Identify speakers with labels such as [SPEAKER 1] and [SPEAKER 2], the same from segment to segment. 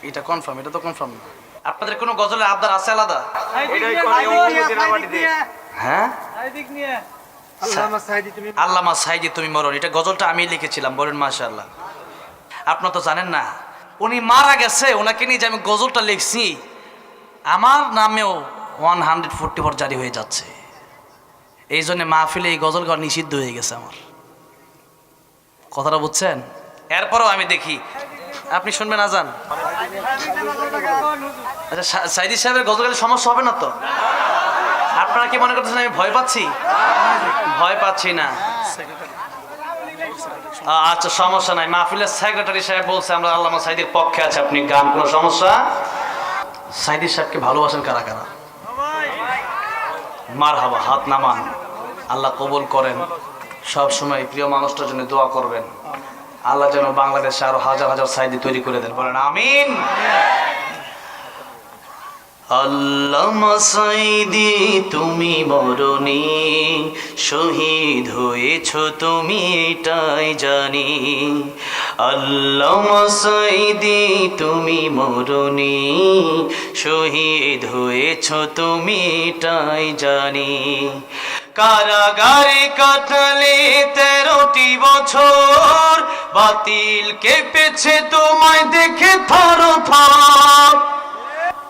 [SPEAKER 1] এটা কনফার্ম, এটা তো কনফার্ম না। আপনাদের কোনো গজলের আবদার আছে আলাদা? হ্যাঁ, আল্লামা সাইদি তুমি মরণ, এটা গজলটা আমি লিখেছিলাম। বলেন মাশাআল্লাহ। আপনারা তো জানেন না উনি মারা গেছে, ওনাকে নিয়ে যে আমি গজলটা লিখছি, আমার নামেও 144 জারি হয়ে যাচ্ছে। এই জন্য মাহফিলে এই গজল গাওয়া নিষিদ্ধ হয়ে গেছে আমার। কথাটা বুঝছেন? এরপরও আমি দেখি আপনি শুনবেন আজান। আচ্ছা, সাইদি সাহেবের গজল গাইলে সমস্যা হবে না তো? আপনারা কি মনে করতেছেন আমি ভয় পাচ্ছি? ভয় পাচ্ছি না। আচ্ছা, সমস্যা নাই। মাহফিলের সেক্রেটারি সাহেব বলছে আমরা আল্লামা সাইদির পক্ষে আছে, আপনি গান, কোনো সমস্যা। সাইদি সাহেবকে ভালোবাসেন কারা কারা? মারহাবা, হাত নামান। আল্লাহ কবুল করেন। সব সময় প্রিয় মানুষটার জন্য দোয়া করবেন। আল্লাহ যেন বাংলাদেশে আরো হাজার হাজার সাইদি তৈরি করে দেন। বলেন আমিন। আল্লামা সাইদি তুমি মরণি, শহীদ হয়েছ তুমি এটাই জানি। আল্লামা সাইদি তুমি মরণি, শহীদ হয়েছ তুমি এটাই জানি। কারাগারে কাটালে 13টি বছর, বাতিল কেঁপেছে তোমায় দেখে থর থর।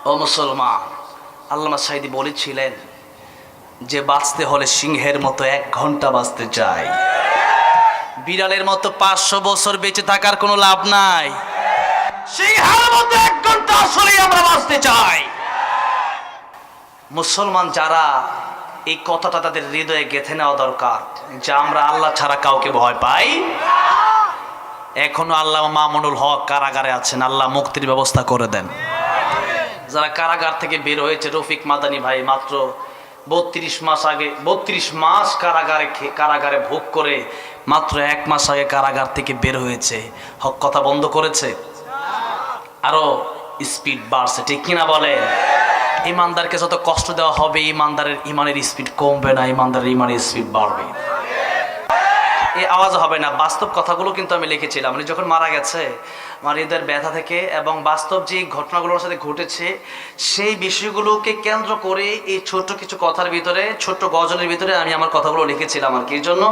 [SPEAKER 1] ও মুসলমান, আল্লামা সাইদি বলেছিলেন যে বাঁচতে হলে সিংহের মতো 1 ঘন্টা বাঁচতে চাই, বিড়ালের মতো 500 বছর বেঁচে থাকার কোনো লাভ নাই। সিংহের মতো 1 ঘন্টা আসলেই আমরা বাঁচতে চাই। মুসলমান যারা, এই কথাটা তাদের হৃদয়ে গেঁথে নেওয়া দরকার যে আমরা আল্লাহ ছাড়া কাউকে ভয় পাই। এখনো আল্লাহ মামুনুল হক কারাগারে আছেন, আল্লাহ মুক্তির ব্যবস্থা করে দেন। যারা কারাগার থেকে বের হয়েছে, রফিক মাদানী ভাই মাত্র 32 মাস আগে, 32 মাস কারাগারে ভোগ করে মাত্র 1 মাস আগে কারাগার থেকে বের হয়েছে। হক কথা বন্ধ করেছে, আরো স্পিড বাড়ছে, ঠিক কিনা বলে? ইমানদারকে যত কষ্ট দেওয়া হবে, ইমানদারের ইমানের স্পিড কমবে না, ইমানদারের ইমানের স্পিড বাড়বে। এই আওয়াজ হবে না। বাস্তব কথাগুলো কিন্তু আমি লিখেছিলাম। উনি যখন মারা গেছে, আমার হৃদয়ের ব্যথা থেকে এবং বাস্তব যে ঘটনাগুলোর সাথে ঘটেছে সেই বিষয়গুলোকে কেন্দ্র করে এই ছোট্ট কিছু কথার ভিতরে, ছোট্ট গজলের ভিতরে আমি আমার কথাগুলো লিখেছিলাম আর কি। এই জন্য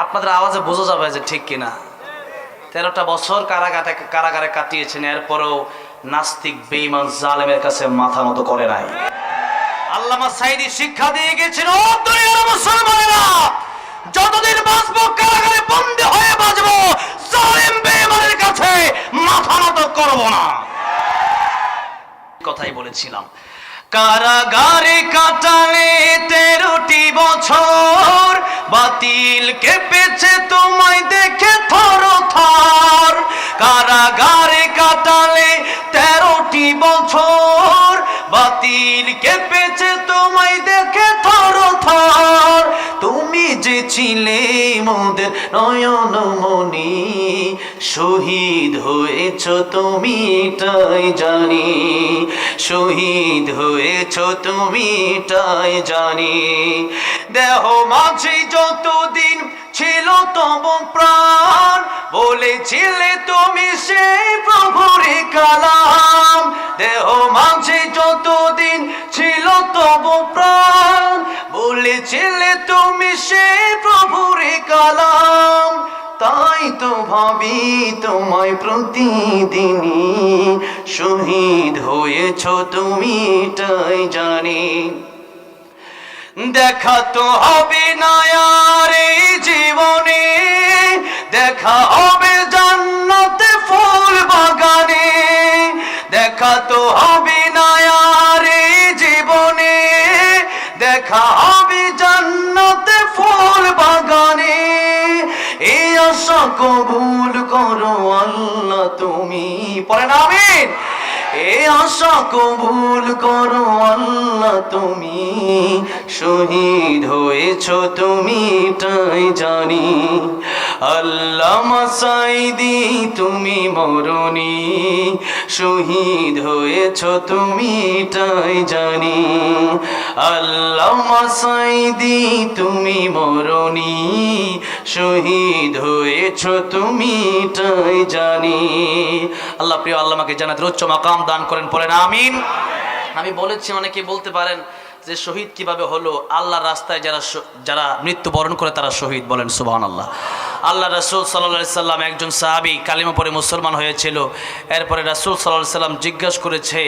[SPEAKER 1] আপনাদের আওয়াজে বোঝা যাবে যে ঠিক কিনা। 13টা বছর কারাগারে কাটিয়েছেন, এরপরেও নাস্তিক বেঈমান জালেমের কাছে মাথা নত করে নাই। আল্লামা সাইদি শিক্ষা দিয়ে গেছেন, ও দুনিয়ার মুসলমানেরা, যতদিন বাঁচবো কারাগারে বন্দী হয়ে বাঁচবো, জালেম বেঈমানের কাছে মাথা নত করব না। কথাই বলেছিলাম। কারাগারে কাটালে 13টি বছর, বাতিল কেঁপেছে তোমায় দেখে থর থর। কারাগারে কাটালে 13টি বছর, বাতিল কেঁপেছে তোমায় দেখে থর থর। তুমি যে ছিলে মোদের নয়নমণি, শহীদ হয়েছ তুমি এটাই জানি। শহীদ হয়েছ তুমি এটাই জানি। দেহ মাঝে যতদিন ছিল তব প্রাণ, বলেছিলে তুমি সেই প্রভুর কালাম। দেহ মাঝে যতদিন ছিল তব প্রাণ, বলেছিলে তুমি সেই প্রভুর কালাম। তাই তো ভাবি তোমায় প্রতিদিনই, শহীদ হয়েছ তুমি এটাই জানি। দেখা তো হবে না আর এই জীবনে, দেখা হবে জান্নাতে ফুল বাগানে। দেখা তো হবে না আর এই জীবনে, দেখা হবে জান্নাতে ফুল বাগানে। এই আশা কবুল করো আল্লাহ তুমি, পড়েন আমিন। এই আশা কবুল করো আল্লাহ তুমি, শহীদ হয়েছ তুমি এটাই জানি। আল্লামা সাইদি তুমি মরণি, শহীদ হয়েছ তুমি এটাই জানি। আল্লামা সাইদি তুমি মরণি, শহীদ হয়েছ তুমি তাই জানি। আল্লাহ প্রিয় আল্লামাকে জান্নাতের উচ্চ মাকাম দান করেন, পড়েন আমিন। আমি বলেছি, অনেকে বলতে পারেন যে শহীদ কিভাবে হলো? আল্লাহর রাস্তায় যারা মৃত্যুবরণ করে তারা শহীদ, বলেন সুবহানাল্লাহ। আল্লাহ রাসূল সাল্লাল্লাহু আলাইহি সাল্লাম, একজন সাহাবী কালিমা পড়ে মুসলমান হয়েছিল। এরপরে রাসূল সাল্লাল্লাহু আলাইহি সাল্লাম জিজ্ঞাসা করেছে,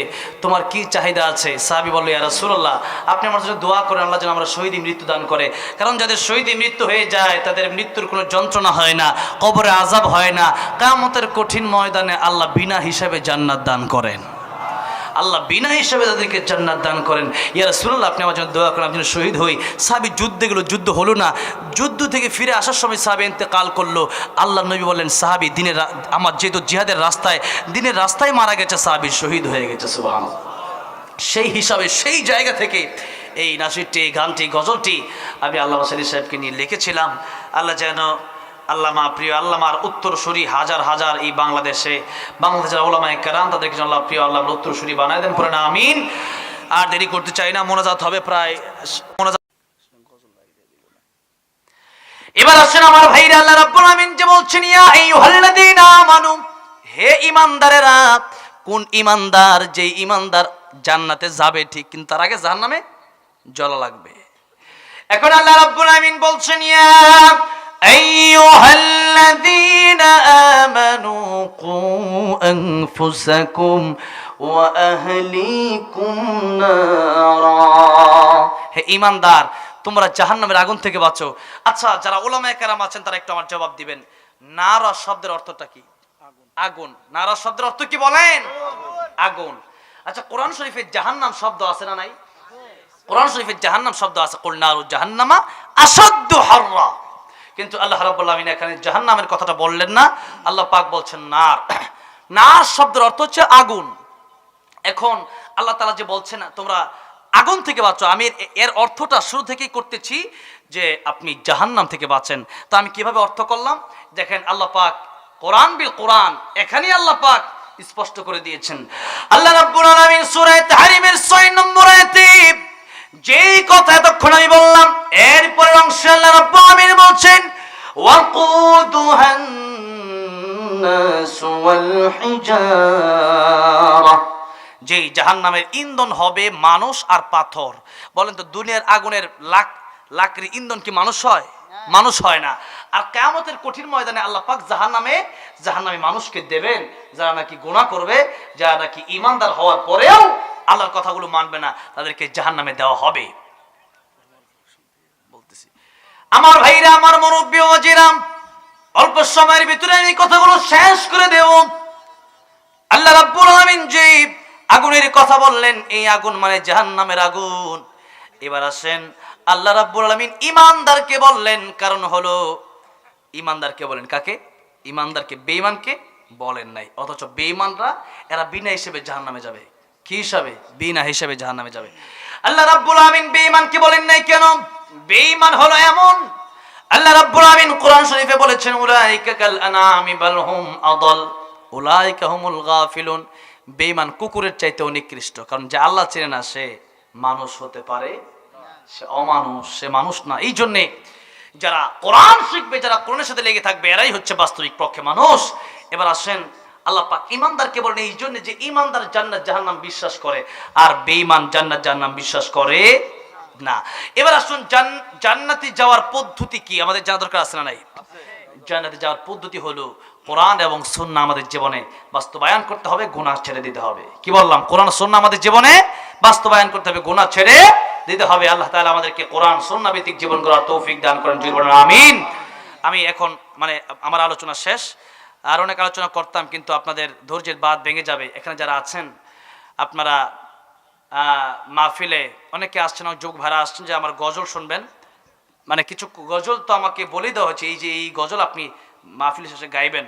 [SPEAKER 1] তোমার কি চাহিদা আছে? সাহাবী বলল, ইয়া রাসূলুল্লাহ, আপনি আমার জন্য দোয়া করেন আল্লাহ যেন আমরা শহীদি মৃত্যু দান করে। কারণ যাদের শহীদি মৃত্যু হয়ে যায় তাদের মৃত্যুর কোনো যন্ত্রণা হয় না, কবরে আযাব হয় না, কিয়ামতের কঠিন ময়দানে আল্লাহ বিনা হিসাবে জান্নাত দান করেন। আল্লাহ বিনা হিসাবে তাদেরকে জান্নাত দান করেন। ইয়া রাসূলুল্লাহ, আপনি আমার জন্য দোয়া করেন, আমি যেন শহীদ হই। সাহাবী যুদ্ধ হলো না, যুদ্ধ থেকে ফিরে আসার সময় সাহাবী ইন্তেকাল করলো। আল্লাহ নবী বললেন, সাহাবী আমার যেহেতু জিহাদের দিনের রাস্তায় মারা গেছে, সাহাবী শহীদ হয়ে গেছে। সুবহানাল্লাহ। সেই হিসাবে সেই জায়গা থেকে এই নাসিরটি, গানটি, গজলটি আমি আল্লামা সাইদি সাহেবকে নিয়ে লিখেছিলাম। আল্লাহ যেন প্রিয় আল্লামার উত্তরসূরি হাজার এই বাংলাদেশের উলামায়ে কেরাম, তাদেরকে যেন আল্লাহ প্রিয় আল্লাহর উত্তরসূরি বানায় দেন, পড়েন আমিন। আর দেরি করতে চাই না, মোনাজাত হবে প্রায়। এবার আসেন আমার ভাইরা, আল্লাহ রাব্বুল আমিন যে বলছেন, ইয়া আইয়ুহাল্লাযীনা আমানু, হে ঈমানদারেরা। কোন ঈমানদার? যে ঈমানদার জান্নাতে যাবে ঠিক, কিন্তু তার আগে জাহান্নামে জ্বলা লাগবে। এখন আল্লাহ রাব্বুল আমিন বলছেন, ইয়া আইয়ুহাল্লাযীনা আমানু কু আনফুসাকুম ওয়া আহলিকুম নারা। হে ঈমানদার, তোমরা জাহান্নামের আগুন থেকে বাঁচো। আচ্ছা, যারা উলামায়ে কেরাম আছেন তারা একটু আমার জবাব দিবেন, নারা শব্দের অর্থটা কি? আগুন। নারা শব্দের অর্থ কি বলেন? আগুন। আচ্ছা, কোরআন শরীফে জাহান্নাম শব্দ আছে না নাই? কোরআন শরীফে জাহান্নাম শব্দ আছে, কুল নারু জাহান্নামা আসাদ্দু হাররা। কিন্তু আল্লাহ রাব্বুল আমিন এখানে জাহান্নামের কথাটা বললেন না, আল্লাহ পাক বলছেন নার। নার শব্দের অর্থ হচ্ছে আগুন। এখন আল্লাহ তাআলা যে বলছেন তোমরা আগুন থেকে বাঁচো, আমি এর অর্থটা শুরু থেকেই করতেছি যে আপনি জাহান্নাম থেকে বাঁচেন। তো আমি কিভাবে অর্থ করলাম দেখেন, আল্লাহ পাক কোরআন বিল কোরআন এখানেই আল্লাহ পাক স্পষ্ট করে দিয়েছেন। আল্লাহ রাব্বুল আলামিন সূরা তাহরিমের 6 নম্বর আয়াতে যেই কথা এতক্ষণ আমি বললাম, এরপরের অংশে আল্লাহ রাব্বুল আলামিন বলছেন, ওয়াকুদুহান নাস ওয়াল হিজারা, যেই জাহান্নামের ইন্ধন হবে মানুষ আর পাথর। বলেন তো, দুনিয়ার আগুনের লাকড়ি ইন্ধন কি মানুষ হয়? মানুষ হয় না। আর কিয়ামতের কঠিন ময়দানে আল্লাহ পাক জাহান্নামে মানুষকে দেবেন যারা নাকি গুনাহ করবে, যারা নাকি ঈমানদার হওয়ার পরেও আল্লাহর কথাগুলো মানবে না, তাদেরকে জাহান্নামে দেওয়া হবে। বলতেছি আমার ভাইরা, আমার মুরব্বি ও জিরাম, অল্প সময়ের ভিতরে এই কথাগুলো শেষ করে দেব। আল্লাহ রাব্বুল আলামিন যে আগুনের কথা বললেন, এই আগুন মানে জাহান্নামের আগুন। এবার আসেন, আল্লাহ রাব্বুল আলামিন ঈমানদারকে বললেন, কারণ হলো ঈমানদারকে বলেন কাকে? ঈমানদারকে, বেঈমানকে বলেন নাই। অথচ বেঈমানরা এরা বিনা হিসেবে জাহান্নামে যাবে। কি হিসাবে? বিনা হিসেবে জাহান্নামে যাবে। আল্লাহ রাব্বুল আলামিন বেঈমানকে বলেন নাই কেন? বেঈমান হলো এমন, আল্লাহ রাব্বুল আলামিন কোরআন শরীফে বলেছেন, উলাইকা কাল আনামি বাল হুম আদাল উলাইকা হুমুল গাফিলুন। বেঈমান কুকুরের চাইতেও নিকৃষ্ট, কারণ যে আল্লাহ চেনে না সে মানুষ হতে পারে, সে অমানুষ, সে মানুষ না। এই জন্যে যারা কোরআন শিখবে, যারা কোরআনের সাথে লেগে থাকবে, এরাই হচ্ছে বাস্তবিক পক্ষে মানুষ। এবার আসেন, আল্লাহ পাক ঈমানদারকে বলেন এই জন্য যে ঈমানদার জান্নাত জাহান্নাম বিশ্বাস করে, আর বেঈমান জান্নাত জাহান্নাম বিশ্বাস করে না। এবার আসুন, জান্নাতে যাওয়ার পদ্ধতি কি আমাদের জানা দরকার আছে না নাই? জান্নাতে যাওয়ার পদ্ধতি হলো কোরআন এবং সুন্নাহ আমাদের জীবনে বাস্তবায়ন করতে হবে, গুনাহ ছেড়ে দিতে হবে। কি বললাম? কোরআন সুন্নাহ আমাদের জীবনে বাস্তবায়ন করতে হবে, গুনাহ ছেড়ে দিতে হবে। আল্লাহ তাআলা আমাদেরকে কোরআন সুন্নাহ ভিত্তিক জীবন গড়ার তৌফিক দান করেন, বলেন আমিন। আমি এখন আমার আলোচনা শেষ। আর অনেক আলোচনা করতাম, কিন্তু আপনাদের ধৈর্যের বাঁধ ভেঙে যাবে। এখানে যারা আছেন আপনারা মাহফিলে অনেকে আসছেন, যুগ ভাড়া আসছেন যে আমার গজল শুনবেন। কিছু গজল তো আমাকে বলেই দেওয়া হয়েছে, এই যে এই গজল আপনি মাহফিল শেষে গাইবেন।